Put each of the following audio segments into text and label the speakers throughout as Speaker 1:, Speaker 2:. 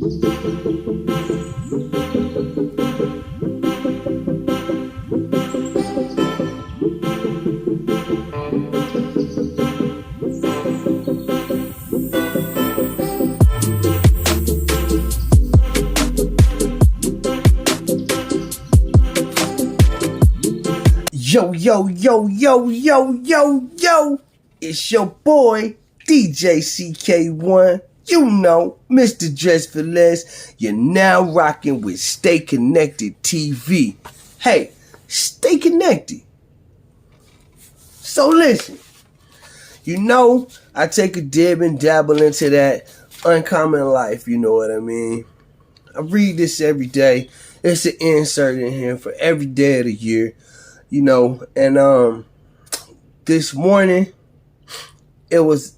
Speaker 1: Yo, yo, yo, yo, yo, yo, yo. It's your boy, DJ CK1. You know, Mr. Dress for Less. You're now rocking with Stay Connected TV. Hey, stay connected. So listen, you know, I take a dib and dabble into that uncommon life, you know what I mean? I read this every day. It's an insert in here for every day of the year. You know, and this morning it was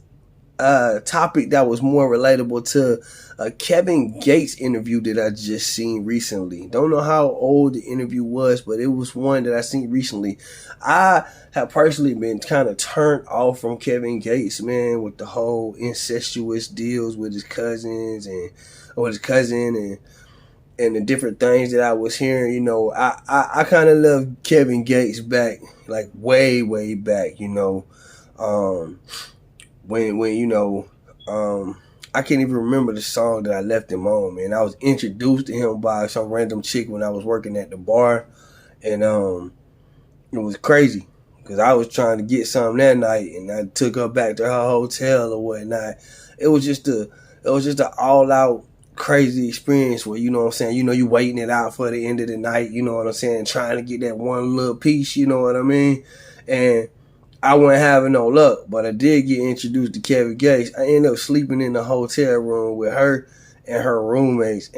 Speaker 1: a topic that was more relatable to a Kevin Gates interview that I just seen recently. Don't know how old the interview was, but it was one that I seen recently. I have personally been kind of turned off from Kevin Gates, man, with the whole incestuous deals with his cousins and and the different things that I was hearing. You know, I kind of love Kevin Gates back, like way, way back, you know, when you know, I can't even remember the song that I left him on, man. I was introduced to him by some random chick when I was working at the bar, and it was crazy because I was trying to get something that night, and I took her back to her hotel or whatnot. It was just an all out crazy experience where, you know what I'm saying, you know, you waiting it out for the end of the night, you know what I'm saying, trying to get that one little piece, you know what I mean? And I wasn't having no luck, but I did get introduced to Kevin Gates. I ended up sleeping in the hotel room with her and her roommates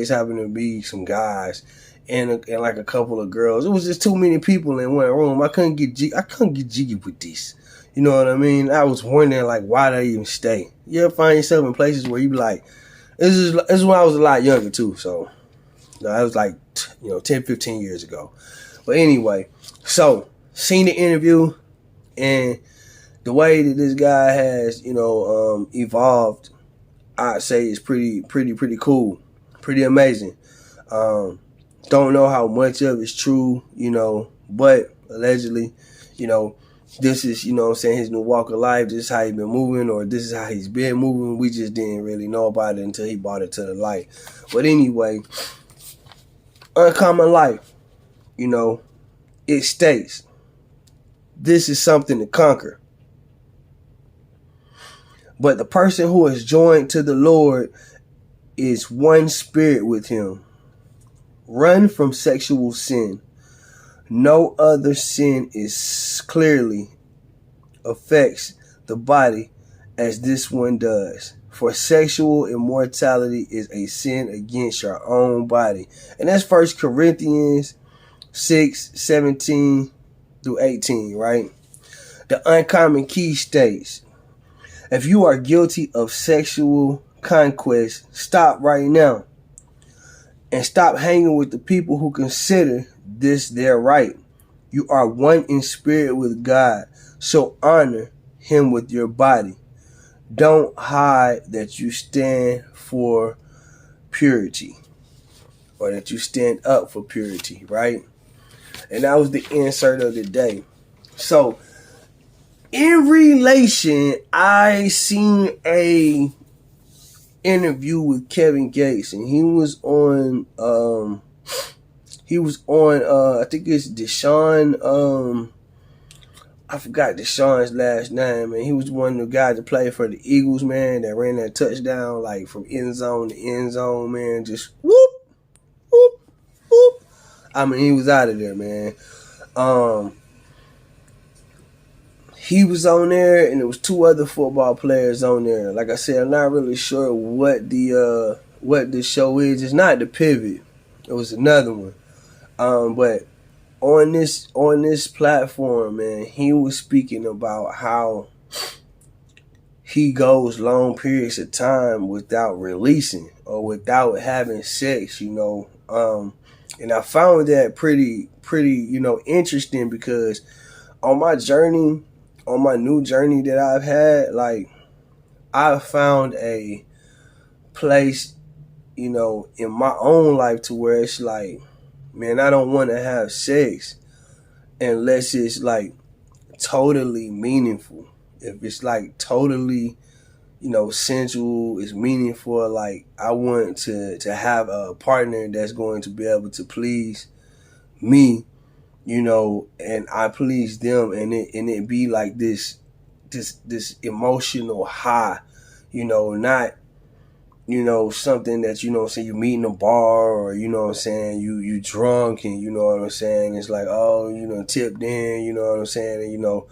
Speaker 1: happened to be some guys and like a couple of girls. It was just too many people in one room. I couldn't get jiggy with this. You know what I mean? I was wondering, like, why did I even stay? You ever find yourself in places where you be like, this is when I was a lot younger too, so that was like, 10, 15 years ago. But anyway, so seen the interview and the way that this guy has, evolved, I'd say is pretty cool, pretty amazing. Don't know how much of it's true, but allegedly, this is, his new walk of life. This is how he's been moving, or this is how he's been moving. We just didn't really know about it until he brought it to the light. But anyway, uncommon life, it states, this is something to conquer. But the person who is joined to the Lord is one spirit with him. Run from sexual sin. No other sin is clearly affects the body as this one does. For sexual immorality is a sin against your own body. And that's 1 Corinthians 6:17 through 18, right? The uncommon key states, if you are guilty of sexual conquest, stop right now. And stop hanging with the people who consider this their right. You are one in spirit with God, so honor him with your body. Don't hide that you stand for purity, or that you stand up for purity, right? And that was the insert of the day. So, in relation, I seen a interview with Kevin Gates, and he was on I think it's Deshaun, I forgot Deshaun's last name, man. He was one of the guys that played for the Eagles, man, that ran that touchdown like from end zone to end zone, man, just whoop, whoop, whoop. I mean, he was out of there, man. He was on there, and there was two other football players on there. Like I said, I'm not really sure what the show is. It's not The Pivot. It was another one. But on this platform, man, he was speaking about how he goes long periods of time without releasing or without having sex, and I found that pretty, interesting, because on my journey, on my new journey that I've had, like, I found a place in my own life to where it's like, man, I don't want to have sex unless it's like totally meaningful. If it's like totally, sensual, it's meaningful. Like I want to have a partner that's going to be able to please me, and I please them, and it be like this emotional high, not something that say you meet in a bar, or you drunk, and it's like, oh, tipped in, and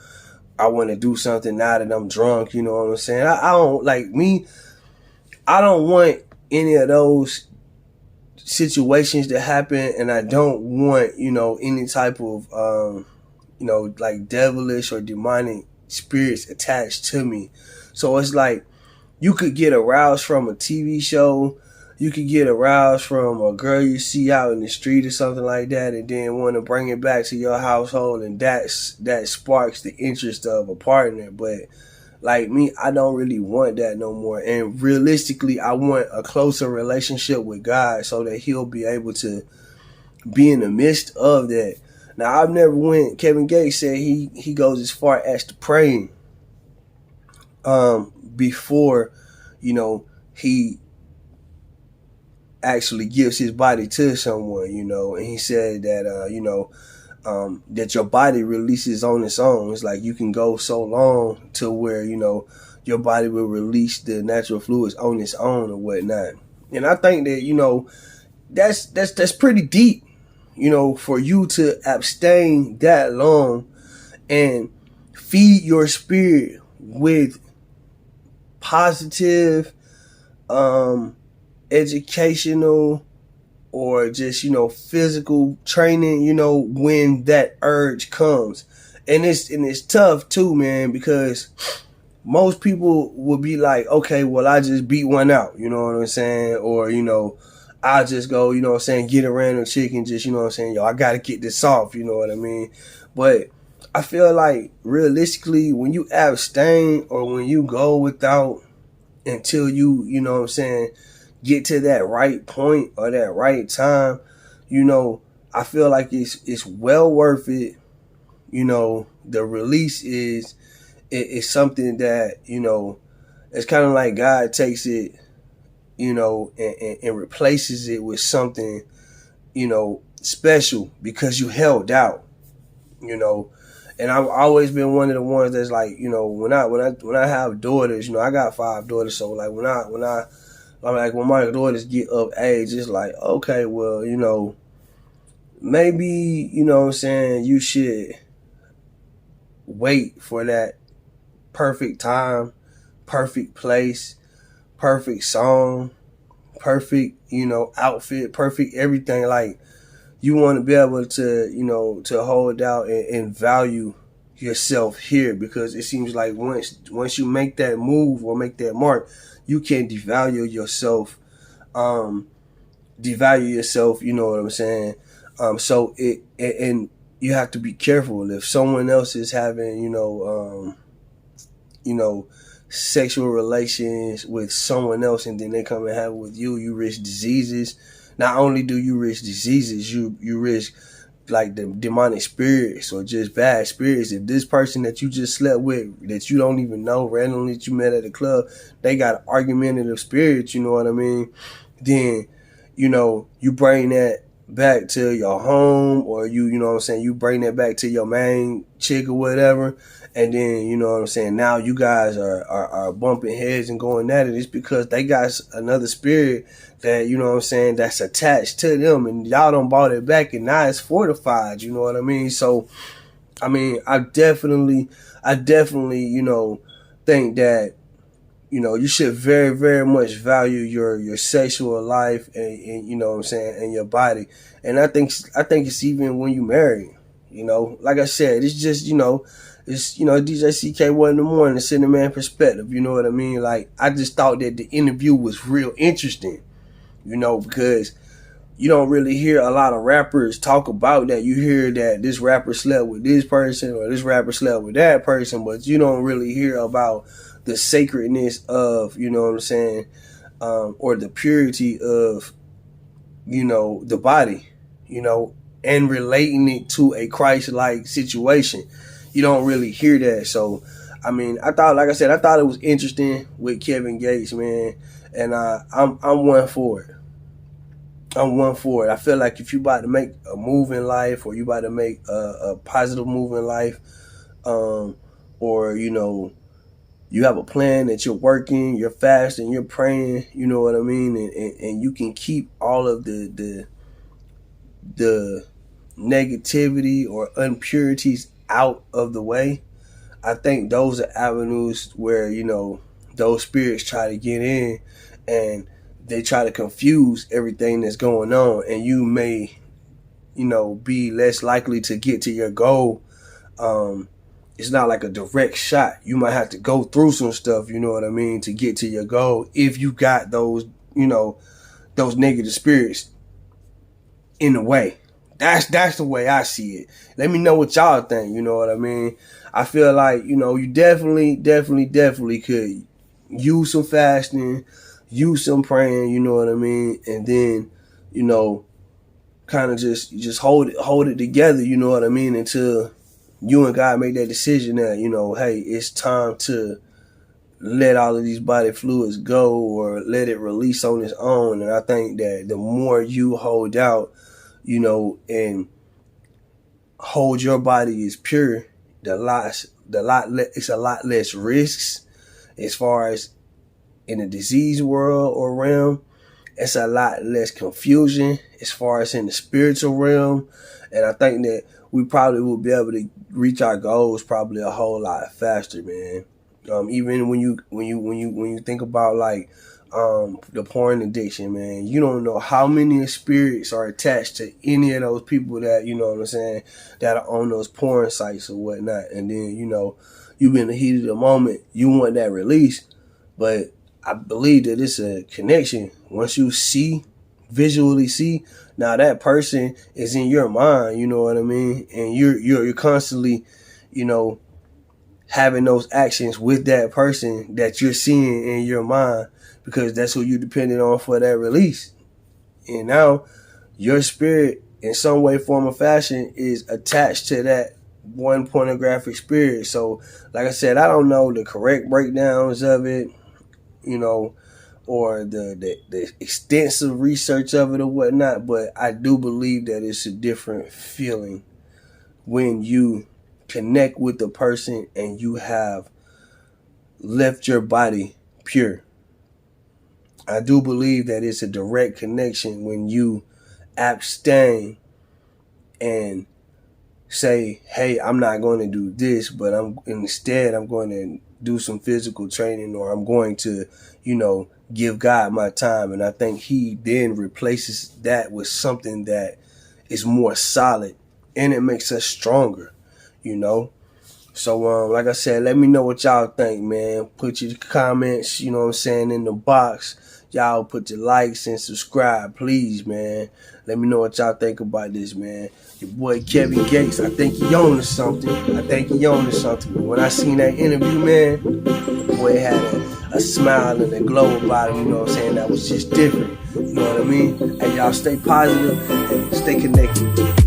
Speaker 1: I want to do something now that I'm drunk, I don't like me. I don't want any of those situations to happen, and I don't want any type of like devilish or demonic spirits attached to me. So it's like you could get aroused from a TV show, you could get aroused from a girl you see out in the street or something like that, and then want to bring it back to your household, and that sparks the interest of a partner. But like me, I don't really want that no more. And realistically, I want a closer relationship with God so that He'll be able to be in the midst of that. Now, I've never went. Kevin Gates said he goes as far as to praying before, he actually gives his body to someone, and he said that, that your body releases on its own. It's like you can go so long to where, your body will release the natural fluids on its own or whatnot. And I think that, that's pretty deep, for you to abstain that long and feed your spirit with positive, educational, or just, physical training, when that urge comes. And it's tough too, man, because most people will be like, okay, well, I just beat one out, you know what I'm saying? Or, I'll just go, get a random chick and just, yo, I got to get this off, you know what I mean? But I feel like realistically, when you abstain or when you go without until you, get to that right point or that right time, I feel like it's well worth it. The release is something that, it's kind of like God takes it, and replaces it with something, special because you held out, And I've always been one of the ones that's like, when I have daughters, I got 5 daughters, so like when my daughters get of age, it's like, okay, well, maybe, you should wait for that perfect time, perfect place, perfect song, perfect, outfit, perfect everything. Like, you want to be able to, to hold out and value yourself here, because it seems like once you make that move or make that mark, you can devalue yourself, you know what I'm saying? So and you have to be careful. If someone else is having, sexual relations with someone else and then they come and have it with you, you risk diseases. Not only do you risk diseases, you risk like the demonic spirits or just bad spirits. If this person that you just slept with, that you don't even know, randomly that you met at a club, they got argumentative spirits, you know what I mean? Then, you bring that back to your home, or you bring that back to your main chick or whatever, and then, now you guys are bumping heads and going at it. It's because they got another spirit that, that's attached to them, and y'all done bought it back, and now it's fortified, you know what I mean? So, I mean, I definitely, think that, you should very, very much value your sexual life and and your body. And I think it's even when you marry, like I said, it's just, it's, DJ CK1 in the morning, the SinnaMan Perspective, you know what I mean? Like, I just thought that the interview was real interesting, because you don't really hear a lot of rappers talk about that. You hear that this rapper slept with this person or this rapper slept with that person, but you don't really hear about the sacredness of, or the purity of, the body, and relating it to a Christ-like situation. You don't really hear that. So, I mean, like I said, I thought it was interesting with Kevin Gates, man, and I'm one for it. I'm one for it. I feel like if you about to make a move in life, or you about to make a positive move in life, or you have a plan that you're working, you're fasting, you're praying, you know what I mean, and you can keep all of the negativity or impurities out of the way. I think those are avenues where those spirits try to get in, and they try to confuse everything that's going on, and you may be less likely to get to your goal. It's not like a direct shot. You might have to go through some stuff, you know what I mean, to get to your goal, if you got those those negative spirits in the way. That's the way I see it. Let me know what y'all think, you know what I mean? I feel like, you definitely could use some fasting, use some praying, you know what I mean? And then, kind of just hold it together, you know what I mean, until you and God make that decision that, hey, it's time to let all of these body fluids go, or let it release on its own. And I think that the more you hold out, and hold your body is pure, it's a lot less risks as far as in the disease world or realm. It's a lot less confusion as far as in the spiritual realm. And I think that we probably will be able to reach our goals probably a whole lot faster, man. Even when you think about like the porn addiction, man, you don't know how many spirits are attached to any of those people that, you know what I'm saying, that are on those porn sites or whatnot. And then, you in the heat of the moment, you want that release. But I believe that it's a connection. Once you visually see, now that person is in your mind, you know what I mean? And you're constantly, having those actions with that person that you're seeing in your mind, because that's who you depended on for that release. And now your spirit, in some way, form, or fashion, is attached to that one pornographic spirit. So, like I said, I don't know the correct breakdowns of it, or the extensive research of it or whatnot, but I do believe that it's a different feeling when you connect with the person and you have left your body pure. I do believe that it's a direct connection when you abstain and say, hey, I'm not going to do this, but instead I'm going to do some physical training, or I'm going to, give God my time. And I think he then replaces that with something that is more solid, and it makes us stronger, So, like I said, let me know what y'all think, man. Put your comments, in the box. Y'all put your likes and subscribe, please, man. Let me know what y'all think about this, man. Your boy Kevin Gates, I think he on to something. When I seen that interview, man, the boy had a smile and a glow about him, that was just different. You know what I mean? Hey, y'all stay positive and stay connected.